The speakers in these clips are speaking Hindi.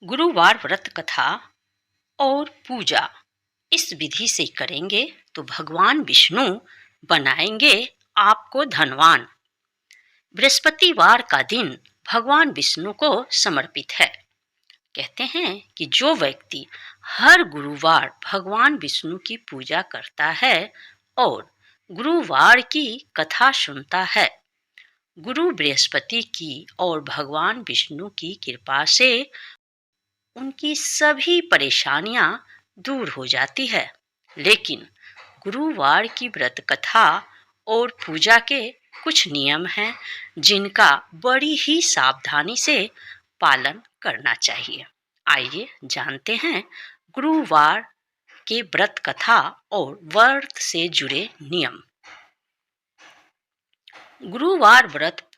गुरुवार व्रत कथा और पूजा इस विधि से करेंगे तो भगवान विष्णु बनाएंगे आपको धनवान। बृहस्पतिवार का दिन भगवान विष्णु को समर्पित है। कहते हैं कि जो व्यक्ति हर गुरुवार भगवान विष्णु की पूजा करता है और गुरुवार की कथा सुनता है, गुरु बृहस्पति की और भगवान विष्णु की कृपा से उनकी सभी परेशानियां दूर हो जाती है। लेकिन गुरुवार की व्रत कथा और पूजा के कुछ नियम हैं जिनका बड़ी ही सावधानी से पालन करना चाहिए। आइए जानते हैं गुरुवार के व्रत कथा और व्रत से जुड़े नियम। गुरुवार व्रत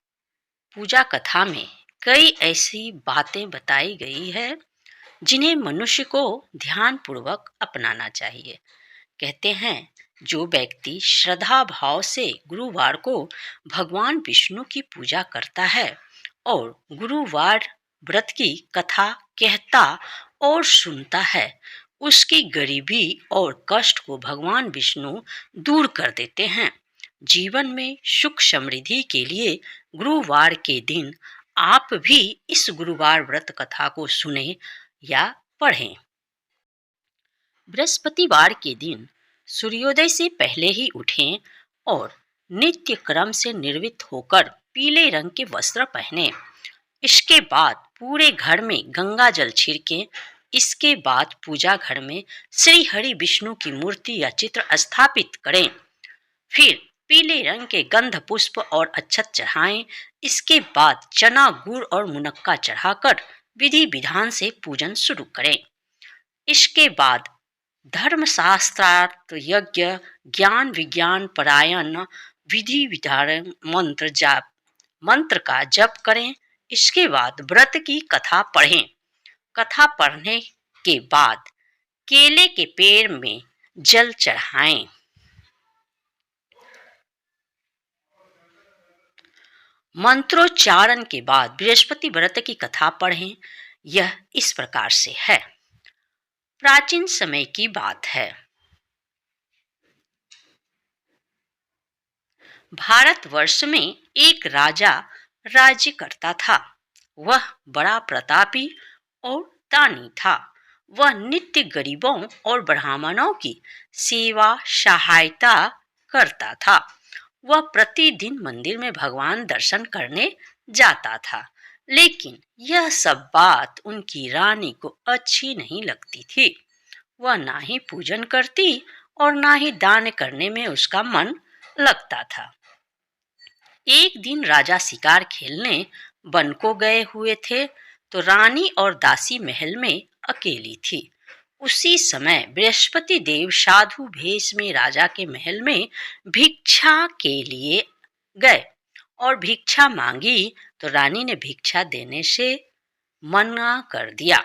पूजा कथा में कई ऐसी बातें बताई गई है जिन्हें मनुष्य को ध्यान पूर्वक अपनाना चाहिए। कहते हैं जो व्यक्ति श्रद्धा भाव से गुरुवार को भगवान विष्णु की पूजा करता है और गुरुवार व्रत की कथा कहता और सुनता है, उसकी गरीबी और कष्ट को भगवान विष्णु दूर कर देते हैं। जीवन में सुख समृद्धि के लिए गुरुवार के दिन आप भी इस गुरुवार व्रत कथा को सुने या पढ़ें। बृहस्पतिवार के दिन सूर्योदय से पहले ही उठें और नित्य क्रम से निर्वृत्त होकर पीले रंग के वस्त्र पहनें। इसके बाद पूरे घर में गंगा जल छिड़कें। इसके बाद पूजा घर में श्री हरि विष्णु की मूर्ति या चित्र स्थापित करें। फिर पीले रंग के गंध पुष्प और अक्षत चढ़ाएं। इसके बाद चना गुड़ और मुनक्का चढ़ाकर विधि विधान से पूजन शुरू करें। इसके बाद धर्मशास्त्रार्थ यज्ञ ज्ञान विज्ञान परायण विधि विधान मंत्र का जप करें। इसके बाद व्रत की कथा पढ़ें। कथा पढ़ने के बाद केले के पेड़ में जल चढ़ाएं। मंत्रोच्चारण के बाद बृहस्पति व्रत की कथा पढ़ें। यह इस प्रकार से है। प्राचीन समय की बात है। भारतवर्ष में एक राजा राज्य करता था। वह बड़ा प्रतापी और दानी था। वह नित्य गरीबों और ब्राह्मणों की सेवा सहायता करता था। वह प्रतिदिन मंदिर में भगवान दर्शन करने जाता था, लेकिन यह सब बात उनकी रानी को अच्छी नहीं लगती थी। वह ना ही पूजन करती और ना ही दान करने में उसका मन लगता था। एक दिन राजा शिकार खेलने वन को गए हुए थे तो रानी और दासी महल में अकेली थी। उसी समय बृहस्पति देव साधु भेष में राजा के महल में भिक्षा के लिए गए और भिक्षा मांगी तो रानी ने भिक्षा देने से मना कर दिया।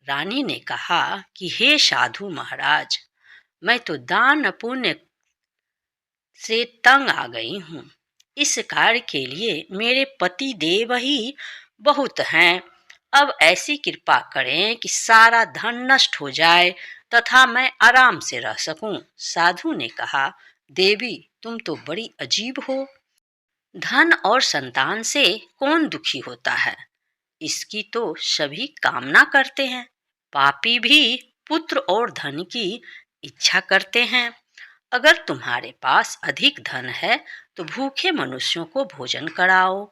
रानी ने कहा कि हे साधु महाराज, मैं तो दान पुण्य से तंग आ गई हूँ। इस कार्य के लिए मेरे पति देव ही बहुत हैं। अब ऐसी कृपा करें कि सारा धन नष्ट हो जाए तथा मैं आराम से रह सकूं। साधु ने कहा, देवी तुम तो बड़ी अजीब हो। धन और संतान से कौन दुखी होता है? इसकी तो सभी कामना करते हैं। पापी भी पुत्र और धन की इच्छा करते हैं। अगर तुम्हारे पास अधिक धन है तो भूखे मनुष्यों को भोजन कराओ,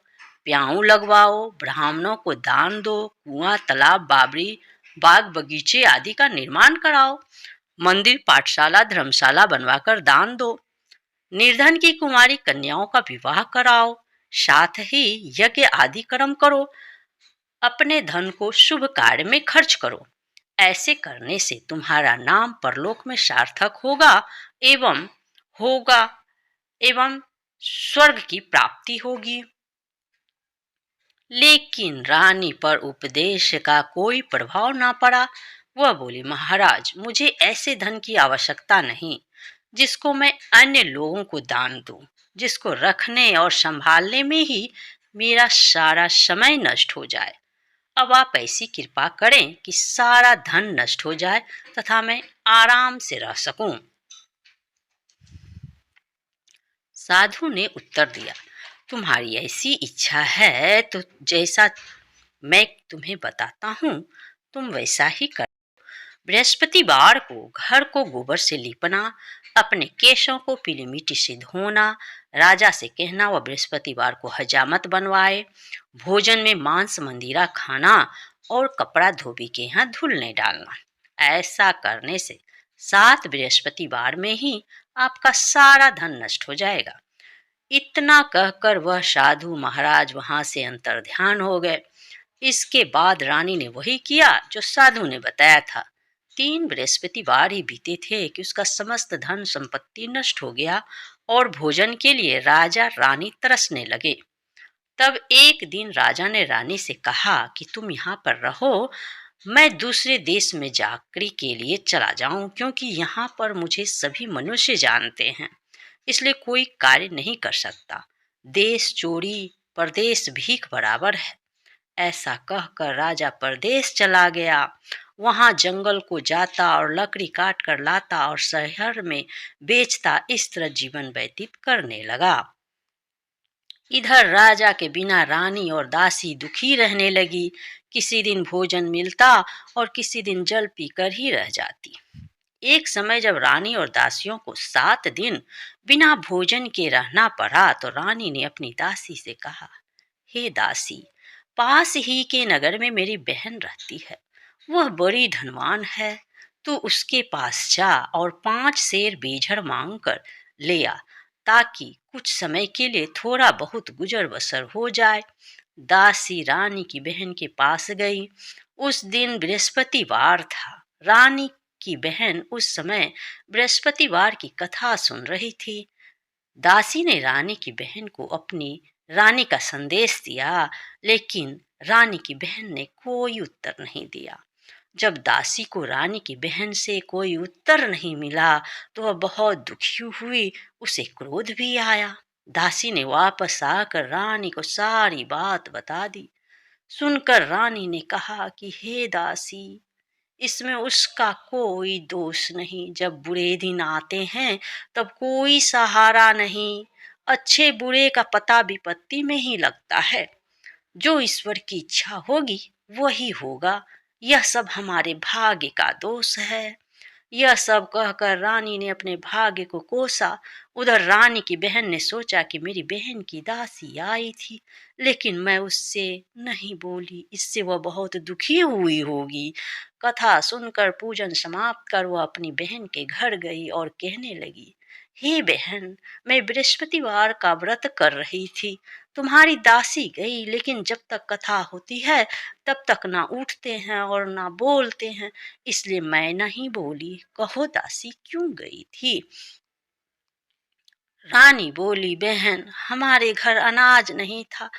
प्याऊ लगवाओ, ब्राह्मणों को दान दो, कुआं तालाब बावड़ी बाग बगीचे आदि का निर्माण कराओ, मंदिर पाठशाला धर्मशाला बनवाकर दान दो, निर्धन की कुंवारी कन्याओं का विवाह कराओ, साथ ही यज्ञ आदि कर्म करो। अपने धन को शुभ कार्य में खर्च करो। ऐसे करने से तुम्हारा नाम परलोक में सार्थक होगा एवं स्वर्ग की प्राप्ति होगी। लेकिन रानी पर उपदेश का कोई प्रभाव ना पड़ा। वह बोली, महाराज मुझे ऐसे धन की आवश्यकता नहीं जिसको मैं अन्य लोगों को दान दूं, जिसको रखने और संभालने में ही मेरा सारा समय नष्ट हो जाए। अब आप ऐसी कृपा करें कि सारा धन नष्ट हो जाए तथा मैं आराम से रह सकूं। साधु ने उत्तर दिया, तुम्हारी ऐसी इच्छा है तो जैसा मैं तुम्हें बताता हूँ तुम वैसा ही कर। बृहस्पतिवार को घर को गोबर से लीपना, अपने केशों को पीली मिट्टी से धोना, राजा से कहना वह बृहस्पतिवार को हजामत बनवाए, भोजन में मांस मंदिरा खाना और कपड़ा धोबी के यहाँ धुलने डालना। ऐसा करने से 7 बृहस्पतिवार में ही आपका सारा धन नष्ट हो जाएगा। इतना कहकर वह साधु महाराज वहां से अंतर्ध्यान हो गए। इसके बाद रानी ने वही किया जो साधु ने बताया था। 3 बृहस्पतिवार ही बीते थे कि उसका समस्त धन संपत्ति नष्ट हो गया और भोजन के लिए राजा रानी तरसने लगे। तब एक दिन राजा ने रानी से कहा कि तुम यहाँ पर रहो, मैं दूसरे देश में जाकरी के लिए चला जाऊं, क्योंकि यहाँ पर मुझे सभी मनुष्य जानते हैं, इसलिए कोई कार्य नहीं कर सकता। देश चोरी परदेश भीख बराबर है। ऐसा कहकर राजा परदेश चला गया। वहां जंगल को जाता और लकड़ी काट कर लाता और शहर में बेचता, इस तरह जीवन व्यतीत करने लगा। इधर राजा के बिना रानी और दासी दुखी रहने लगी। किसी दिन भोजन मिलता और किसी दिन जल पीकर ही रह जाती। एक समय जब रानी और दासियों को 7 दिन बिना भोजन के रहना पड़ा तो रानी ने अपनी दासी से कहा, हे दासी, पास ही के नगर में मेरी बहन रहती है, वह बड़ी धनवान है। तू उसके पास जा और 5 सेर बेझड़ मांग कर ले आ, ताकि कुछ समय के लिए थोड़ा बहुत गुजर बसर हो जाए। दासी रानी की बहन के पास गई। उस दिन बृहस्पतिवार था। रानी की बहन उस समय बृहस्पतिवार की कथा सुन रही थी। दासी ने रानी की बहन को अपनी रानी का संदेश दिया, लेकिन रानी की बहन ने कोई उत्तर नहीं दिया। जब दासी को रानी की बहन से कोई उत्तर नहीं मिला तो वह बहुत दुखी हुई, उसे क्रोध भी आया। दासी ने वापस आकर रानी को सारी बात बता दी। सुनकर रानी ने कहा कि हे दासी, इसमें उसका कोई दोष नहीं। जब बुरे दिन आते हैं तब कोई सहारा नहीं। अच्छे बुरे का पता विपत्ति में ही लगता है। जो ईश्वर की इच्छा होगी वही होगा। यह सब हमारे भाग्य का दोष है। यह सब कहकर रानी ने अपने भाग्य को कोसा। उधर रानी की बहन ने सोचा कि मेरी बहन की दासी आई थी, लेकिन मैं उससे नहीं बोली, इससे वह बहुत दुखी हुई होगी। कथा सुनकर पूजन समाप्त कर वह अपनी बहन के घर गई और कहने लगी, हे बहन, मैं बृहस्पतिवार का व्रत कर रही थी। तुम्हारी दासी गई, लेकिन जब तक कथा होती है तब तक ना उठते हैं और ना बोलते हैं, इसलिए मैं नहीं बोली। कहो दासी क्यों गई थी? रानी बोली, बहन, हमारे घर अनाज नहीं था।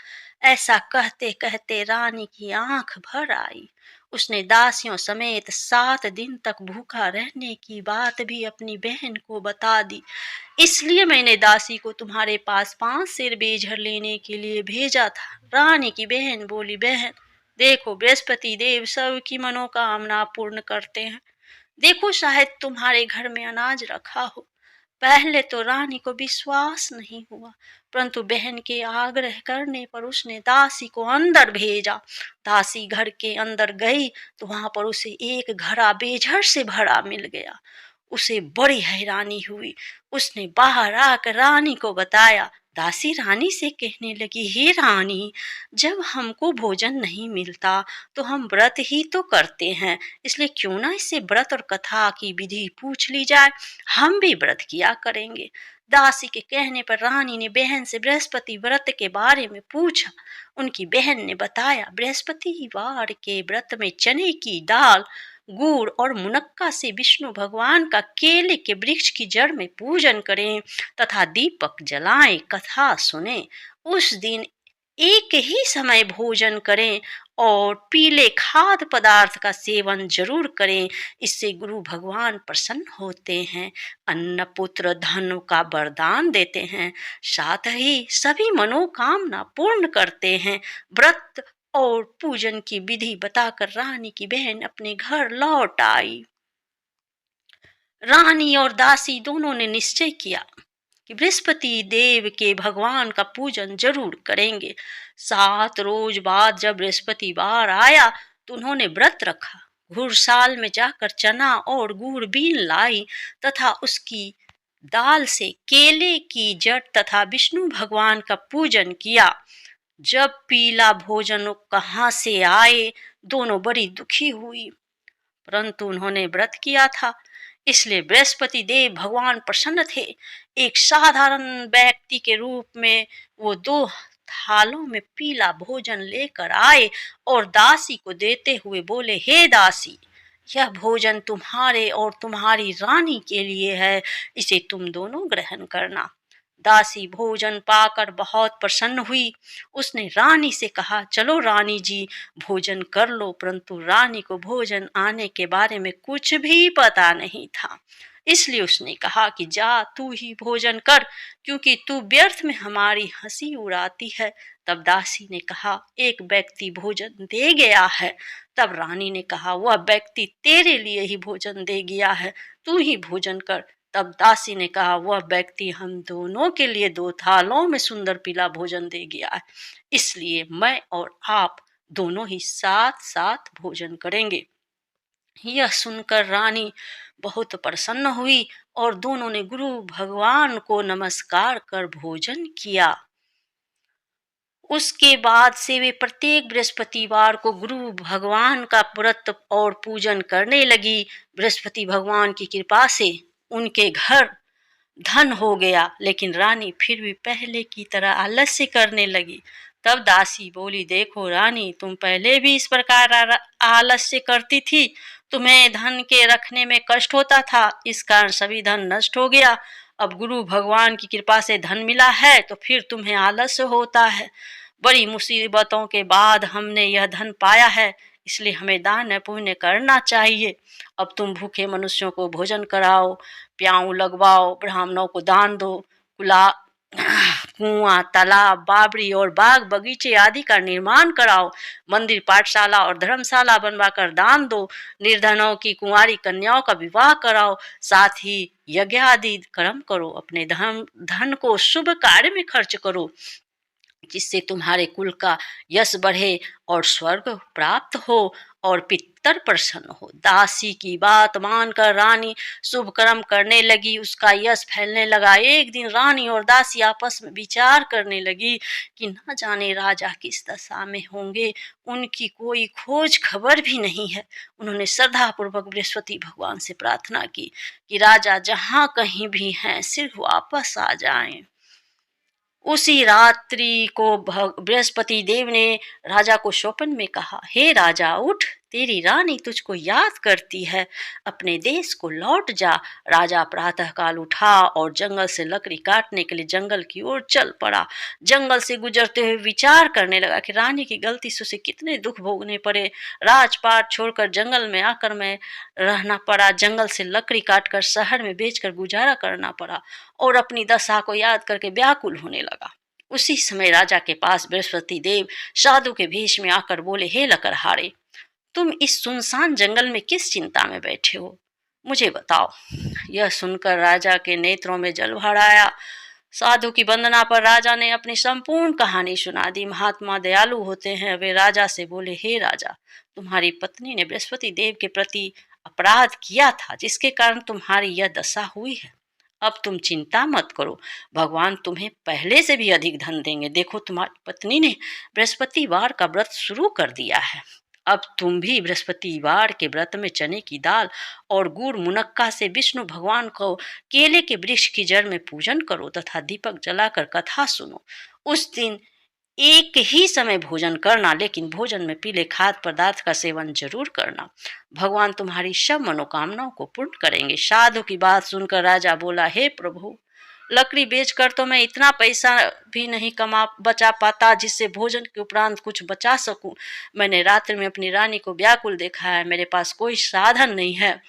ऐसा कहते कहते रानी की आंख भर आई। उसने दासियों समेत 7 दिन तक भूखा रहने की बात भी अपनी बहन को बता दी। इसलिए मैंने दासी को तुम्हारे पास 5 सेर बेझर लेने के लिए भेजा था। रानी की बहन बोली, बहन देखो, बृहस्पति देव सबकी मनोकामना पूर्ण करते हैं। देखो, शायद तुम्हारे घर में अनाज रखा हो। पहले तो रानी को विश्वास नहीं हुआ, परंतु बहन के आग्रह करने पर उसने दासी को अंदर भेजा। दासी घर के अंदर गई तो वहां पर उसे एक घड़ा बेझर से भरा मिल गया। उसे बड़ी हैरानी हुई। उसने बाहर आकर रानी को बताया। दासी रानी से कहने लगी, हे रानी, जब हमको भोजन नहीं मिलता तो हम व्रत ही तो करते हैं, इसलिए क्यों ना इससे व्रत और कथा की विधि पूछ ली जाए, हम भी व्रत किया करेंगे। दासी के कहने पर रानी ने बहन से बृहस्पति व्रत के बारे में पूछा। उनकी बहन ने बताया, बृहस्पतिवार के व्रत में चने की दाल, गुड़ और मुनक्का से विष्णु भगवान का केले के वृक्ष की जड़ में पूजन करें तथा दीपक जलाएं, कथा सुने। उस दिन एक ही समय भोजन करें और पीले खाद्य पदार्थ का सेवन जरूर करें, इससे गुरु भगवान प्रसन्न होते हैं, अन्न पुत्र धन का वरदान देते हैं, साथ ही सभी मनोकामना पूर्ण करते हैं। व्रत और पूजन की विधि बताकर रानी की बहन अपने घर लौट आई। रानी और दासी दोनों ने निश्चय किया कि बृहस्पति देव के भगवान का पूजन जरूर करेंगे। 7 रोज बाद जब बृहस्पतिवार आया तो उन्होंने व्रत रखा। घुड़साल में जाकर चना और गुड़ बीन लाई तथा उसकी दाल से केले की जड़ तथा विष्णु भगवान का पूजन किया। जब पीला भोजन कहाँ से आए, दोनों बड़ी दुखी हुई, परंतु उन्होंने व्रत किया था, इसलिए बृहस्पति देव भगवान प्रसन्न थे। एक साधारण व्यक्ति के रूप में वो 2 थालों में पीला भोजन लेकर आए और दासी को देते हुए बोले, हे दासी, यह भोजन तुम्हारे और तुम्हारी रानी के लिए है, इसे तुम दोनों ग्रहण करना। दासी भोजन पाकर बहुत प्रसन्न हुई। उसने रानी से कहा, चलो रानी जी भोजन कर लो, परंतु रानी को भोजन आने के बारे में कुछ भी पता नहीं था, इसलिए उसने कहा कि जा तू ही भोजन कर, क्योंकि तू व्यर्थ में हमारी हंसी उड़ाती है। तब दासी ने कहा, एक व्यक्ति भोजन दे गया है। तब रानी ने कहा, वह व्यक्ति तेरे लिए ही भोजन दे गया है, तू ही भोजन कर। तब दासी ने कहा, वह व्यक्ति हम दोनों के लिए 2 थालों में सुंदर पीला भोजन दे गया है, इसलिए मैं और आप दोनों ही साथ साथ भोजन करेंगे। यह सुनकर रानी बहुत प्रसन्न हुई और दोनों ने गुरु भगवान को नमस्कार कर भोजन किया। उसके बाद से वे प्रत्येक बृहस्पतिवार को गुरु भगवान का व्रत और पूजन करने लगी। बृहस्पति भगवान की कृपा से उनके घर धन हो गया, लेकिन रानी फिर भी पहले की तरह आलस्य करने लगी। तब दासी बोली, देखो रानी, तुम पहले भी इस प्रकार आलस्य करती थी, तुम्हें धन के रखने में कष्ट होता था, इस कारण सभी धन नष्ट हो गया। अब गुरु भगवान की कृपा से धन मिला है तो फिर तुम्हें आलस्य होता है। बड़ी मुसीबतों के बाद हमने यह धन पाया है, इसलिए हमें दान पुण्य करना चाहिए। अब तुम भूखे मनुष्यों को भोजन कराओ, प्याऊ लगवाओ, ब्राह्मणों को दान दो, कुआं, तालाब, बावड़ी और बाग बगीचे आदि का निर्माण कराओ, मंदिर, पाठशाला और धर्मशाला बनवाकर दान दो, निर्धनों की कुंवारी कन्याओं का विवाह कराओ, साथ ही यज्ञ आदि कर्म करो, अपने धन को शुभ कार्य में खर्च करो, जिससे तुम्हारे कुल का यश बढ़े और स्वर्ग प्राप्त हो और पितर प्रसन्न हो। दासी की बात मानकर रानी शुभ कर्म करने लगी, उसका यश फैलने लगा। एक दिन रानी और दासी आपस में विचार करने लगी कि न जाने राजा किस दशा में होंगे, उनकी कोई खोज खबर भी नहीं है। उन्होंने श्रद्धापूर्वक बृहस्पति भगवान से प्रार्थना की कि राजा जहाँ कहीं भी हैं सिर्फ वापस आ जाएं। उसी रात्रि को बृहस्पति देव ने राजा को स्वप्न में कहा, हे राजा उठ, तेरी रानी तुझको याद करती है, अपने देश को लौट जा। राजा प्रातःकाल उठा और जंगल से लकड़ी काटने के लिए जंगल की ओर चल पड़ा। जंगल से गुजरते हुए विचार करने लगा कि रानी की गलती से उसे कितने दुख भोगने पड़े। राजपाट छोड़कर जंगल में आकर मैं रहना पड़ा, जंगल से लकड़ी काटकर शहर में बेचकर गुजारा करना पड़ा और अपनी दशा को याद करके व्याकुल होने लगा। उसी समय राजा के पास बृहस्पति देव साधु के भेष में आकर बोले, हे लकड़हारे, तुम इस सुनसान जंगल में किस चिंता में बैठे हो, मुझे बताओ। यह सुनकर राजा के नेत्रों में जल भर आया। साधु की वंदना पर राजा ने अपनी संपूर्ण कहानी सुना दी। महात्मा दयालु होते हैं। वे राजा से बोले, हे राजा, तुम्हारी पत्नी ने बृहस्पति देव के प्रति अपराध किया था, जिसके कारण तुम्हारी यह दशा हुई है। अब तुम चिंता मत करो, भगवान तुम्हें पहले से भी अधिक धन देंगे। देखो, तुम्हारी पत्नी ने बृहस्पतिवार का व्रत शुरू कर दिया है। अब तुम भी बृहस्पतिवार के व्रत में चने की दाल और गुड़ मुनक्का से विष्णु भगवान को केले के वृक्ष की जड़ में पूजन करो तथा दीपक जलाकर कथा सुनो। उस दिन एक ही समय भोजन करना, लेकिन भोजन में पीले खाद्य पदार्थ का सेवन जरूर करना। भगवान तुम्हारी सब मनोकामनाओं को पूर्ण करेंगे। साधु की बात सुनकर राजा बोला, हे प्रभु, लकड़ी बेचकर तो मैं इतना पैसा भी नहीं बचा पाता जिससे भोजन के उपरांत कुछ बचा सकूं। मैंने रात्रि में अपनी रानी को व्याकुल देखा है। मेरे पास कोई साधन नहीं है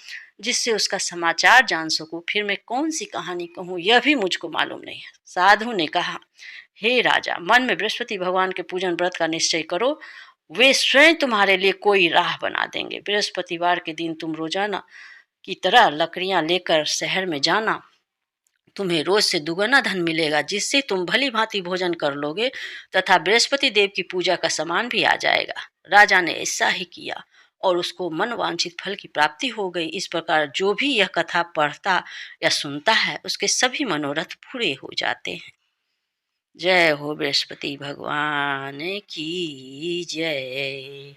जिससे उसका समाचार जान सकूं। फिर मैं कौन सी कहानी कहूँ, यह भी मुझको मालूम नहीं है। साधु ने कहा, हे राजा, मन में बृहस्पति भगवान के पूजन व्रत का निश्चय करो। वे स्वयं तुम्हारे लिए कोई राह बना देंगे। बृहस्पतिवार के दिन तुम रोजाना की तरह लकड़ियां लेकर शहर में जाना। तुम्हें रोज से दुगना धन मिलेगा, जिससे तुम भली भांति भोजन कर लोगे तथा बृहस्पति देव की पूजा का सामान भी आ जाएगा। राजा ने ऐसा ही किया और उसको मन वांछित फल की प्राप्ति हो गई। इस प्रकार जो भी यह कथा पढ़ता या सुनता है, उसके सभी मनोरथ पूरे हो जाते हैं। जय हो बृहस्पति भगवान की जय।